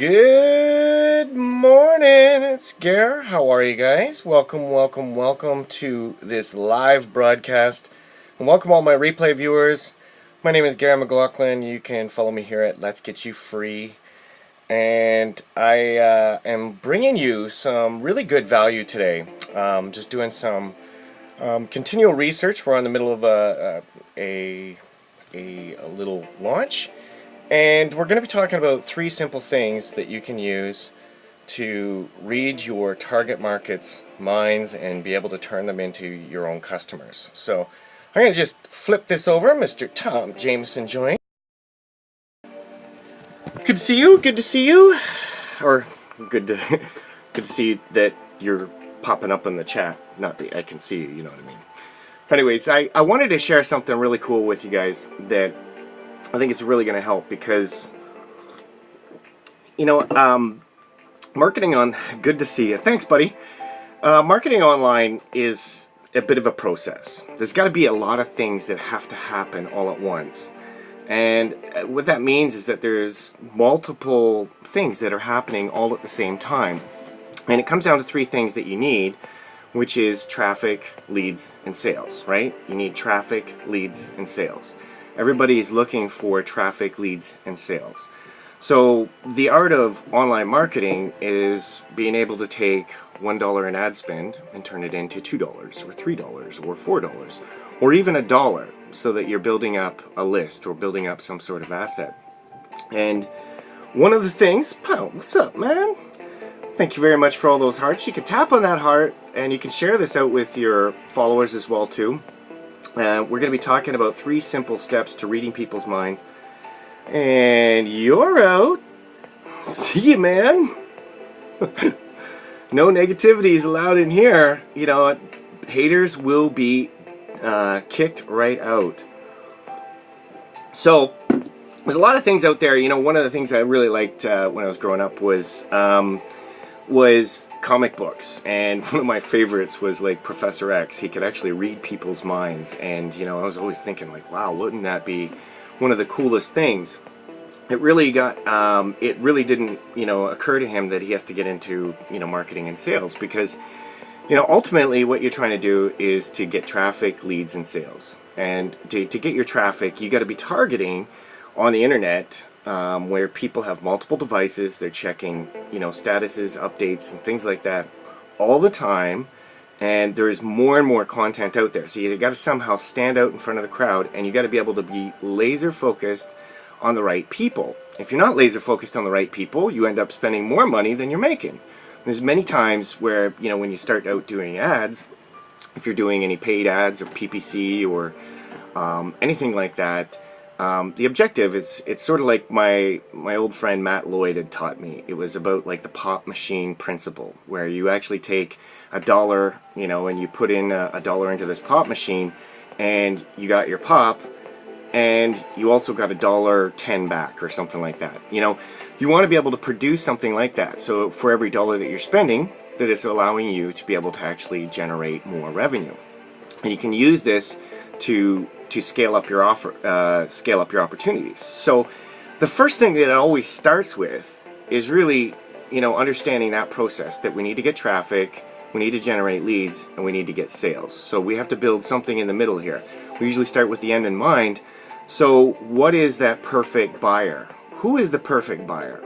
Good morning, it's Gare. How are you guys? Welcome to this live broadcast. And welcome all my replay viewers. My name is Gare McLaughlin. You can follow me here at Let's Get You Free. And I am bringing you some really good value today. Just doing some continual research. We're in the middle of a little launch. And we're going to be talking about 3 simple things that you can use to read your target market's minds and be able to turn them into your own customers. So I'm going to just flip this over. Mr. Tom Jameson joined. Good to see you. Good to see you. Or good to see that you're popping up in the chat. Not that I can see you, you know what I mean. Anyways, I wanted to share something really cool with you guys that I think it's really going to help because, you know, marketing on, good to see you. Thanks, buddy. Marketing online is a bit of a process. There's got to be a lot of things that have to happen all at once. And what that means is that there's multiple things that are happening all at the same time. And it comes down to 3 things that you need, which is traffic, leads, and sales, right? You need traffic, leads, and sales. Everybody is looking for traffic, leads, and sales. So the art of online marketing is being able to take $1 in ad spend and turn it into $2 or $3 or $4 or even $1, so that you're building up a list or building up some sort of asset. And one of the things, Pow, what's up, man? Thank you very much for all those hearts. You can tap on that heart and you can share this out with your followers as well too. We're going to be talking about 3 simple steps to reading people's minds. And you're out. See you, man. No negativity is allowed in here. You know, haters will be kicked right out. So, there's a lot of things out there. You know, one of the things I really liked when I was growing up was comic books, and one of my favorites was like Professor X. He could actually read people's minds, and you know, I was always thinking like, wow, wouldn't that be one of the coolest things? It really didn't, you know, occur to him that he has to get into, you know, marketing and sales, because, you know, ultimately what you're trying to do is to get traffic, leads, and sales. And to get your traffic, you got to be targeting on the internet, where people have multiple devices. They're checking, you know, statuses, updates, and things like that all the time, and there is more and more content out there. So you got to somehow stand out in front of the crowd, and you got to be able to be laser focused on the right people. If you're not laser focused on the right people, you end up spending more money than you're making. There's many times where, you know, when you start out doing ads, if you're doing any paid ads or PPC or anything like that, the objective is, it's sort of like my old friend Matt Lloyd had taught me. It was about like the pop machine principle, where you actually take $1, you know, and you put in $1 into this pop machine, and you got your pop, and you also got $1.10 back or something like that. You know, you want to be able to produce something like that. So for every $1 that you're spending, that it's allowing you to be able to actually generate more revenue, and you can use this to scale up your scale up your opportunities. So the first thing that it always starts with is really, you know, understanding that process, that we need to get traffic, we need to generate leads, and we need to get sales. So we have to build something in the middle here. We usually start with the end in mind. So what is that perfect buyer? Who is the perfect buyer?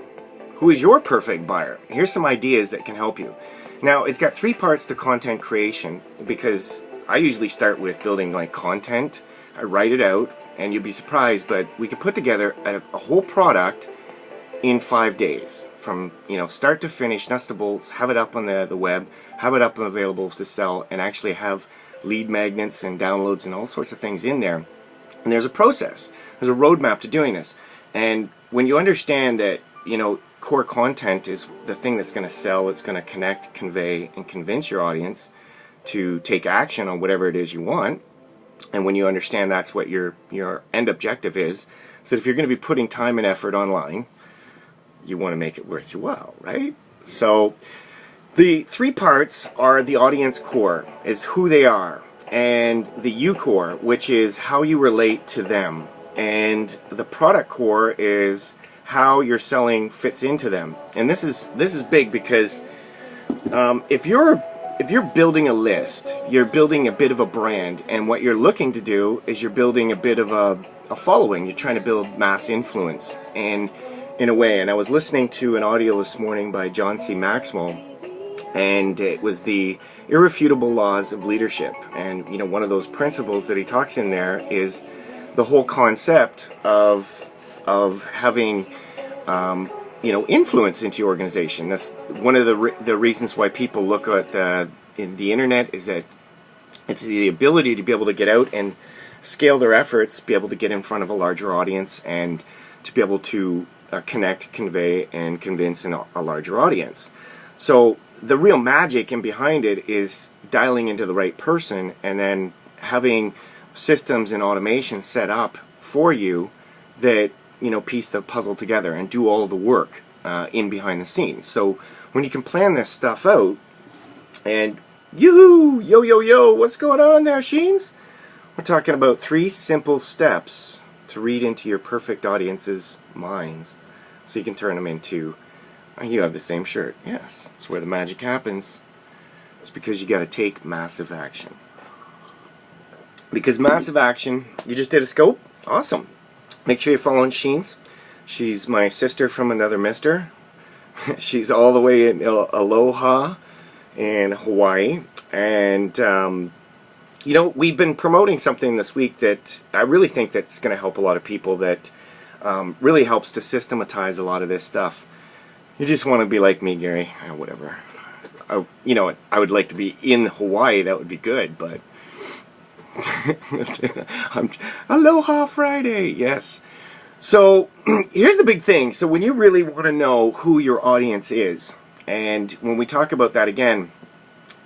Who is your perfect buyer? Here's some ideas that can help you. Now, it's got 3 parts to content creation, because I usually start with building like content. I write it out, and you'd be surprised, but we could put together a whole product in 5 days, from, you know, start to finish, nuts to bolts, have it up on the web, have it up and available to sell, and actually have lead magnets and downloads and all sorts of things in there. And there's a process, there's a roadmap to doing this. And when you understand that, you know, core content is the thing that's going to sell, it's going to connect, convey, and convince your audience to take action on whatever it is you want. And when you understand that's what your end objective is, so that if you're going to be putting time and effort online, you want to make it worth your while, right? So the 3 parts are the audience core, is who they are, and the U core, which is how you relate to them, and the product core is how your selling fits into them. And this is big because if you're building a list, you're building a bit of a brand, and what you're looking to do is you're building a bit of a following. You're trying to build mass influence, and in a way. And I was listening to an audio this morning by John C. Maxwell, and it was the irrefutable laws of leadership. And one of those principles that he talks in there is the whole concept of having influence into your organization. That's one of the reasons why people look at in the internet, is that it's the ability to be able to get out and scale their efforts, be able to get in front of a larger audience, and to be able to connect, convey, and convince a larger audience. So the real magic in behind it is dialing into the right person, and then having systems and automation set up for you that piece the puzzle together and do all the work in behind the scenes. So when you can plan this stuff out, and yo, what's going on there, Sheens? We're talking about 3 simple steps to read into your perfect audience's minds, so you can turn them into, you have the same shirt. Yes, that's where the magic happens. It's because you got to take massive action. Because massive action, you just did a scope? Awesome. Make sure you're following Sheens. She's my sister from another mister. She's all the way in Aloha in Hawaii. And, we've been promoting something this week that I really think that's going to help a lot of people, that really helps to systematize a lot of this stuff. You just want to be like me, Gary. Whatever. I would like to be in Hawaii. That would be good, but Aloha Friday, yes. So here's the big thing. So when you really want to know who your audience is, and when we talk about that again,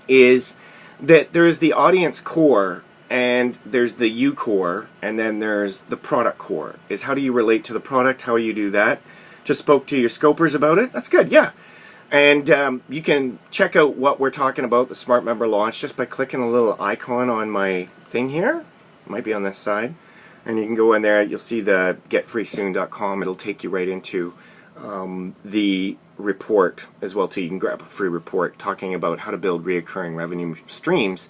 is that there's the audience core, and there's the you core, and then there's the product core. Is how do you relate to the product? How do you do that? Just spoke to your scopers about it. That's good, yeah. And you can check out what we're talking about, the Smart Member Launch, just by clicking a little icon on my thing here. It might be on this side. And you can go in there, you'll see the getfreesoon.com. It'll take you right into the report as well, too. You can grab a free report talking about how to build reoccurring revenue streams,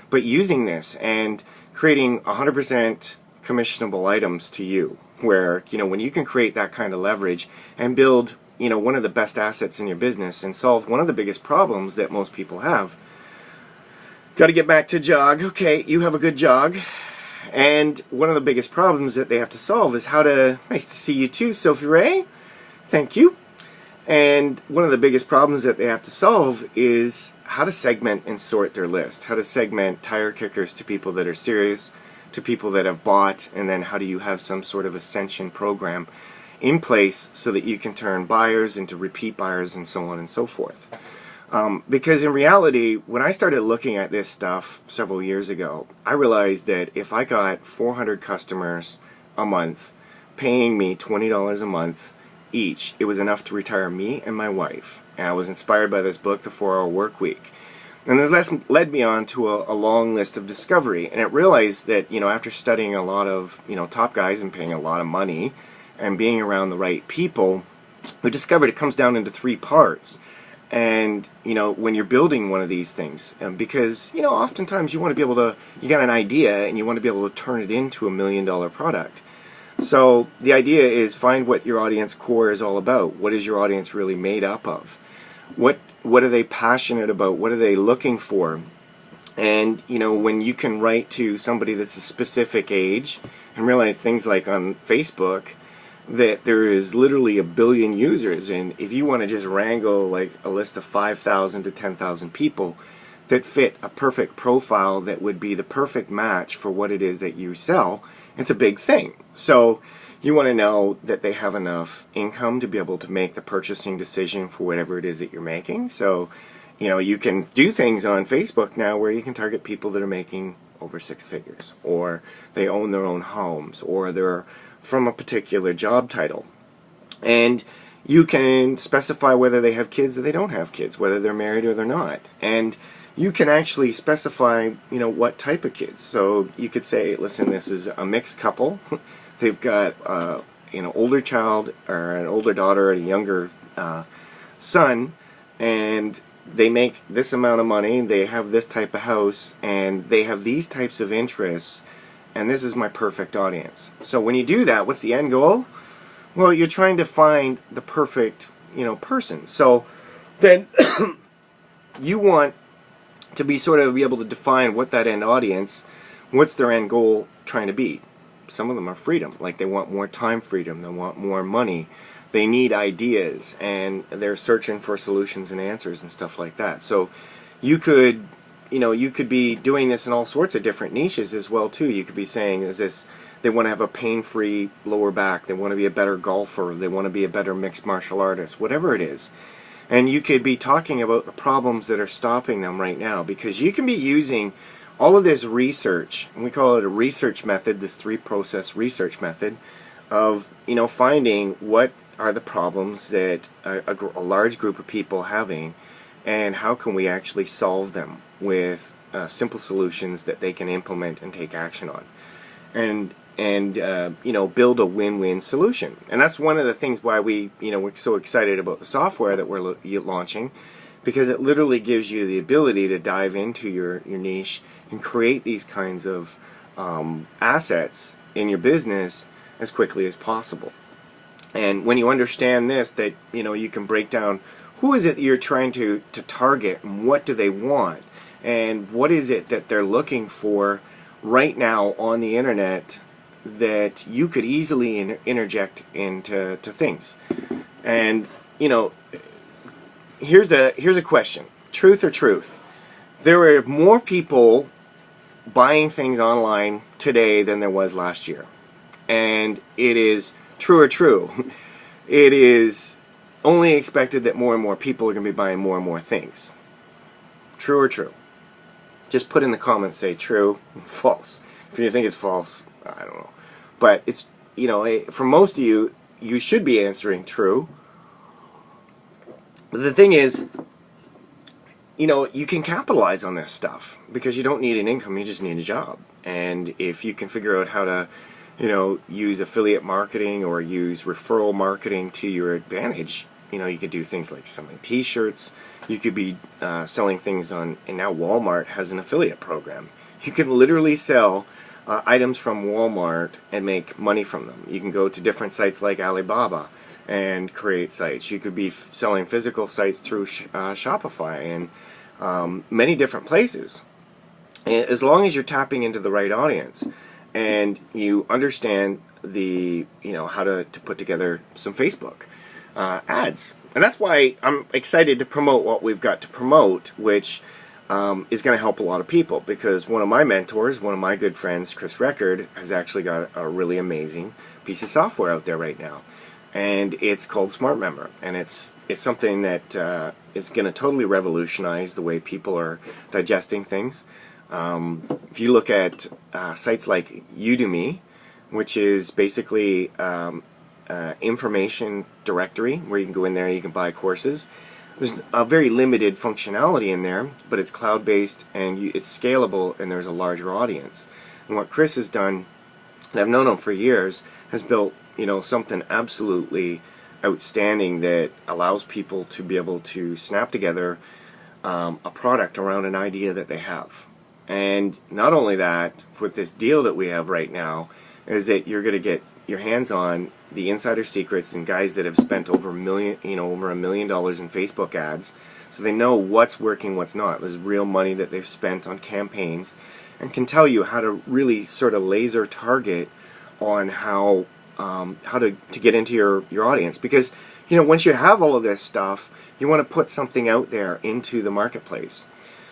but using this and creating 100% commissionable items to you, where, when you can create that kind of leverage and build one of the best assets in your business and solve one of the biggest problems that most people have. Got to get back to jog. Okay, you have a good jog. And one of the biggest problems that they have to solve is how to... Nice to see you too, Sophie Ray. Thank you. And one of the biggest problems that they have to solve is how to segment and sort their list. How to segment tire kickers to people that are serious, to people that have bought, and then how do you have some sort of ascension program in place so that you can turn buyers into repeat buyers, and so on and so forth. Because in reality, when I started looking at this stuff several years ago, I realized that if I got 400 customers a month paying me $20 a month each, it was enough to retire me and my wife. And I was inspired by this book, The 4-Hour Work Week. And this lesson led me on to a long list of discovery. And it realized that, after studying a lot of, top guys and paying a lot of money and being around the right people, we discovered it comes down into 3 parts. And, when you're building one of these things, because, oftentimes you want to be able to, you got an idea and you want to be able to turn it into $1 million product. So the idea is find what your audience core is all about. What is your audience really made up of? What are they passionate about? What are they looking for? And, when you can write to somebody that's a specific age and realize things like on Facebook, that there is literally 1 billion users, and if you want to just wrangle like a list of 5,000 to 10,000 people that fit a perfect profile that would be the perfect match for what it is that you sell, it's a big thing. So you want to know that they have enough income to be able to make the purchasing decision for whatever it is that you're making. So, you can do things on Facebook now where you can target people that are making over 6 figures, or they own their own homes, or they're from a particular job title. And you can specify whether they have kids or they don't have kids, whether they're married or they're not. And you can actually specify, what type of kids. So you could say, listen, this is a mixed couple. They've got older child or an older daughter and a younger son, and they make this amount of money, they have this type of house, and they have these types of interests, and this is my perfect audience. So when you do that, what's the end goal? Well, you're trying to find the perfect, person. So then you want to be able to define what that end audience, what's their end goal trying to be. Some of them are freedom, like they want more time freedom, they want more money, they need ideas, and they're searching for solutions and answers and stuff like that. So you could be doing this in all sorts of different niches as well too. You could be saying, they want to have a pain-free lower back, they want to be a better golfer, they want to be a better mixed martial artist, whatever it is. And you could be talking about the problems that are stopping them right now, because you can be using all of this research, and we call it a research method, this 3-process research method of finding what are the problems that a large group of people having, and how can we actually solve them with simple solutions that they can implement and take action on, and build a win-win solution. And that's one of the things why we're so excited about the software that we're launching, because it literally gives you the ability to dive into your niche and create these kinds of assets in your business as quickly as possible. And when you understand this, that you can break down who is it that you're trying to target, and what do they want, and what is it that they're looking for right now on the internet that you could easily interject into things. And here's a question: truth or truth? There are more people buying things online today than there was last year, and it is true or true. It is only expected that more and more people are going to be buying more and more things. True or true? Just put in the comments, say true, false. If you think it's false, I don't know. But it's, for most of you, you should be answering true. But the thing is, you can capitalize on this stuff, because you don't need an income, you just need a job. And if you can figure out how to, use affiliate marketing or use referral marketing to your advantage, you could do things like selling t-shirts. You could be selling things on, and now Walmart has an affiliate program. You can literally sell items from Walmart and make money from them. You can go to different sites like Alibaba and create sites. You could be selling physical sites through Shopify and many different places. And as long as you're tapping into the right audience and you understand the how to put together some Facebook ads. And that's why I'm excited to promote what we've got to promote, which is going to help a lot of people, because one of my mentors, one of my good friends, Chris Record, has actually got a really amazing piece of software out there right now, and it's called Smart Member, and it's something that is going to totally revolutionize the way people are digesting things. If you look at sites like Udemy, which is basically information directory where you can go in there and you can buy courses. There's a very limited functionality in there, but it's cloud-based and it's scalable, and there's a larger audience. And what Chris has done, and I've known him for years, has built something absolutely outstanding that allows people to be able to snap together a product around an idea that they have. And not only that, with this deal that we have right now, is that you're going to get your hands on the insider secrets and guys that have spent over $1 million in Facebook ads, so they know what's working, what's not. There's real money that they've spent on campaigns, and can tell you how to really sort of laser target on how to get into your audience. Because once you have all of this stuff, you want to put something out there into the marketplace.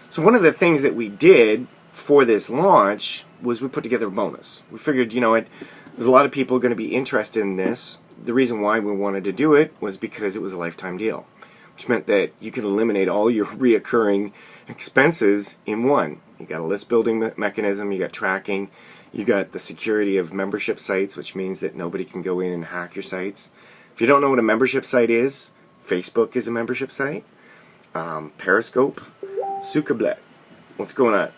So one of the things that we did for this launch was we put together a bonus. We figured, there's a lot of people going to be interested in this. The reason why we wanted to do it was because it was a lifetime deal, which meant that you can eliminate all your reoccurring expenses in one. You got a list building mechanism, you got tracking, you got the security of membership sites, which means that nobody can go in and hack your sites. If you don't know what a membership site is, Facebook is a membership site. Periscope, Sucablet. What's going on?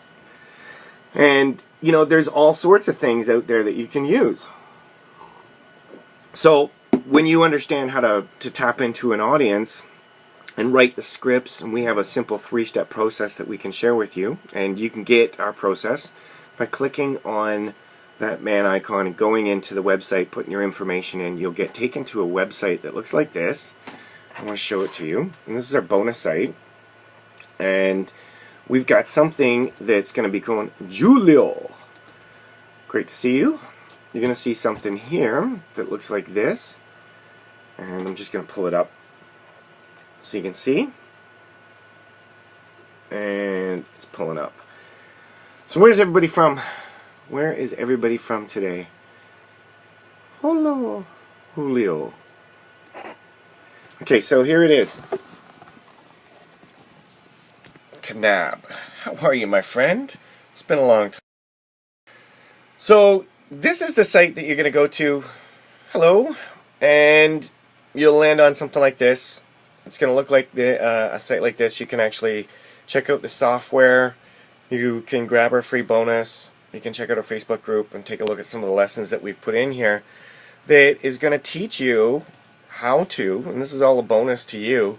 And there's all sorts of things out there that you can use. So when you understand how to tap into an audience and write the scripts, and we have a simple 3-step process that we can share with you, and you can get our process by clicking on that man icon and going into the website, putting your information in. You'll get taken to a website that looks like this. I want to show it to you, and this is our bonus site, and we've got something that's going to be going, Julio, great to see you. You're going to see something here that looks like this, and I'm just going to pull it up so you can see, and it's pulling up. So where's everybody from? Where is everybody from today? Hello, Julio. Okay, so here it is. Kanab, how are you, my friend? It's been a long time. So this is the site that you're going to go to. Hello, and you'll land on something like this. It's going to look like a site like this. You can actually check out the software. You can grab our free bonus. You can check out our Facebook group and take a look at some of the lessons that we've put in here that is going to teach you how to, and this is all a bonus to you,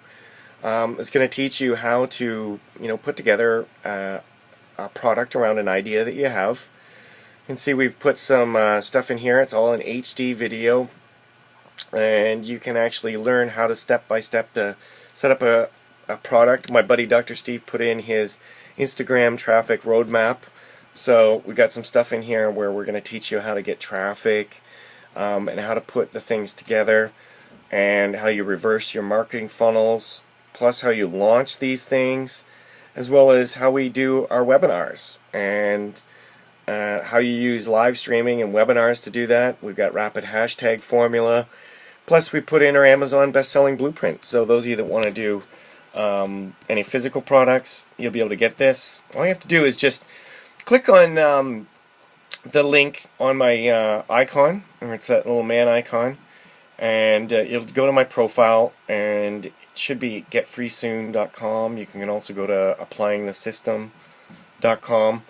it's going to teach you how to, put together a product around an idea that you have. You can see we've put some stuff in here. It's all in HD video, and you can actually learn how to step by step to set up a product. My buddy Dr. Steve put in his Instagram traffic roadmap, so we got some stuff in here where we're going to teach you how to get traffic, and how to put the things together, and how you reverse your marketing funnels, plus how you launch these things, as well as how we do our webinars, and how you use live streaming and webinars to do that. We've got rapid hashtag formula, plus we put in our Amazon best-selling blueprint. So those of you that want to do any physical products, you'll be able to get this. All you have to do is just click on the link on my icon, or it's that little man icon, and you'll go to my profile, and it should be getfreesoon.com. You can also go to applyingthesystem.com,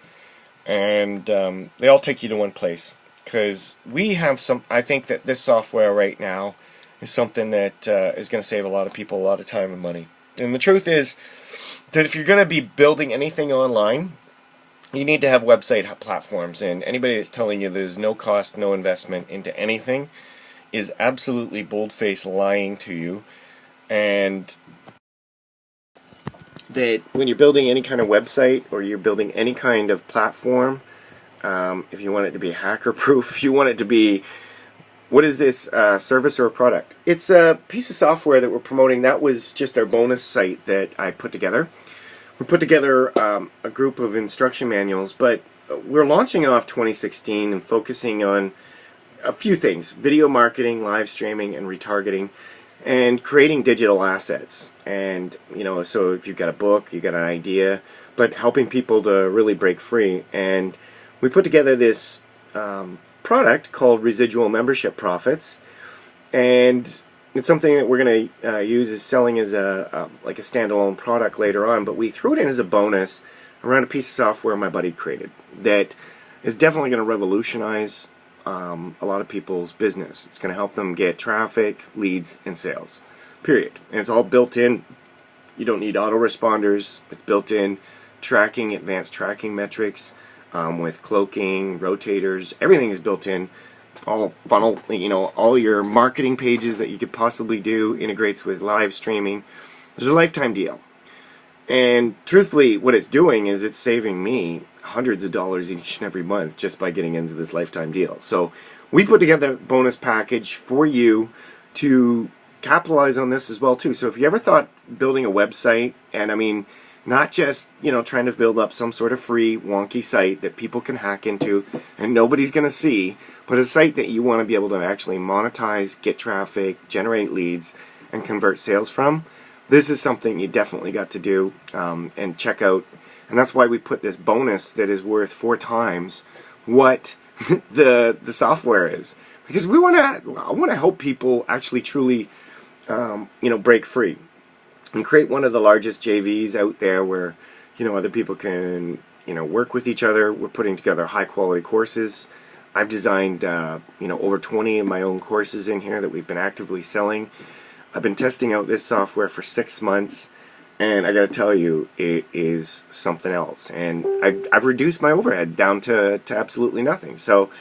and they all take you to one place, because we have some. I think that this software right now is something that is going to save a lot of people a lot of time and money. And the truth is that if you're going to be building anything online, you need to have website platforms, and anybody that's telling you there's no cost, no investment into anything is absolutely bold-faced lying to you. And that when you're building any kind of website, or you're building any kind of platform, if you want it to be hacker-proof, if you want it to be, what is this, service or a product? It's a piece of software that we're promoting. That was just our bonus site that I put together. We put together a group of instruction manuals, but we're launching off 2016 and focusing on a few things: video marketing, live streaming, and retargeting, and creating digital assets. And so if you've got a book, you've got an idea, but helping people to really break free. And we put together this product called Residual Membership Profits, and it's something that we're going to use as selling as like a standalone product later on, but we threw it in as a bonus around a piece of software my buddy created that is definitely going to revolutionize a lot of people's business. It's going to help them get traffic, leads, and sales, period. And it's all built in. You don't need autoresponders. It's built in tracking, advanced tracking metrics, with cloaking, rotators. Everything is built in. All funnel, all your marketing pages that you could possibly do integrates with live streaming. There's a lifetime deal. And truthfully, what it's doing is it's saving me hundreds of dollars each and every month just by getting into this lifetime deal. So we put together a bonus package for you to capitalize on this as well too. So if you ever thought building a website, and I mean not just trying to build up some sort of free wonky site that people can hack into and nobody's going to see, but a site that you want to be able to actually monetize, get traffic, generate leads, and convert sales from, this is something you definitely got to do and check out. And that's why we put this bonus that is worth 4 times what the software is, because I want to help people actually truly break free and create one of the largest JVs out there where other people can work with each other. We're putting together high quality courses I've designed over 20 of my own courses in here that we've been actively selling. I've been testing out this software for 6 months, and I gotta tell you, it is something else. And I've reduced my overhead down to absolutely nothing. So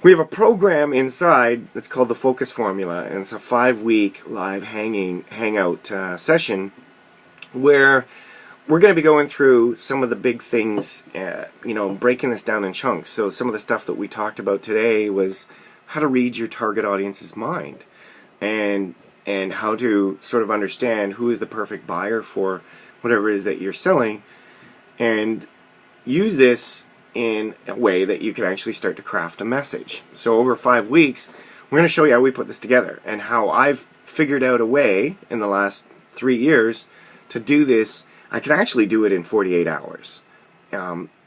we have a program inside that's called the Focus Formula, and it's a 5-week live hangout session where we're going to be going through some of the big things, breaking this down in chunks. So some of the stuff that we talked about today was how to read your target audience's mind, and how to sort of understand who is the perfect buyer for whatever it is that you're selling, and use this in a way that you can actually start to craft a message. So over 5 weeks, we're going to show you how we put this together, and how I've figured out a way in the last 3 years to do this. I can actually do it in 48 hours.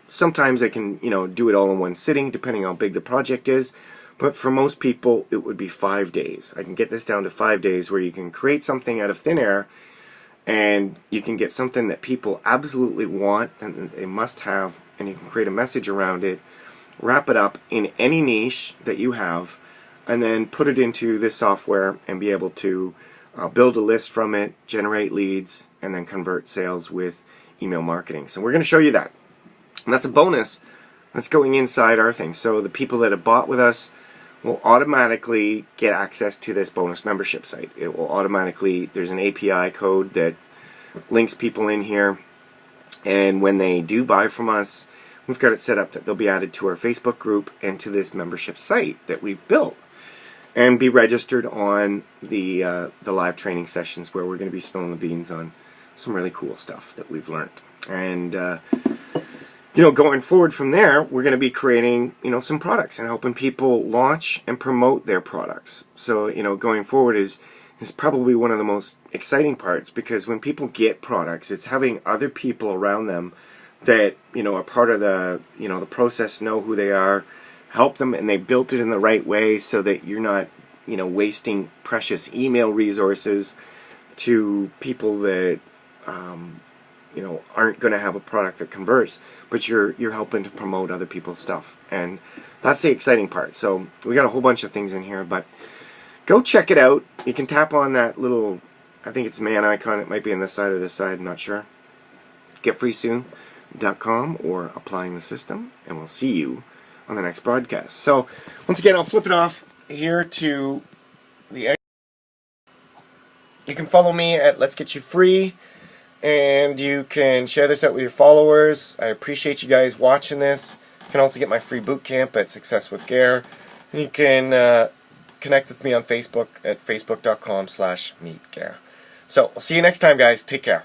Sometimes I can, do it all in one sitting, depending on how big the project is. But for most people, it would be 5 days. I can get this down to 5 days where you can create something out of thin air, and you can get something that people absolutely want and they must have, and you can create a message around it, wrap it up in any niche that you have, and then put it into this software and be able to build a list from it, generate leads, and then convert sales with email marketing. So we're going to show you that. And that's a bonus that's going inside our thing. So the people that have bought with us will automatically get access to this bonus membership site. It will automatically, there's an API code that links people in here, and when they do buy from us, we've got it set up that they'll be added to our Facebook group and to this membership site that we've built, and be registered on the live training sessions where we're going to be spilling the beans on some really cool stuff that we've learned. And going forward from there, we're going to be creating, some products and helping people launch and promote their products. So, going forward is probably one of the most exciting parts, because when people get products, it's having other people around them that, are part of the, the process, know who they are, help them, and they built it in the right way so that you're not, wasting precious email resources to people that, aren't going to have a product that converts, but you're helping to promote other people's stuff. And that's the exciting part. So we got a whole bunch of things in here, but go check it out. You can tap on that little, I think it's man icon. It might be on this side or this side, I'm not sure. Getfreesoon.com or Applying the System, and we'll see you on the next broadcast. So once again, I'll flip it off here to the end. You can follow me at Let's Get You Free, and you can share this out with your followers. I appreciate you guys watching this. You can also get my free boot camp at Success with Gare. And you can connect with me on Facebook at facebook.com/meetgare. So I'll see you next time, guys. Take care.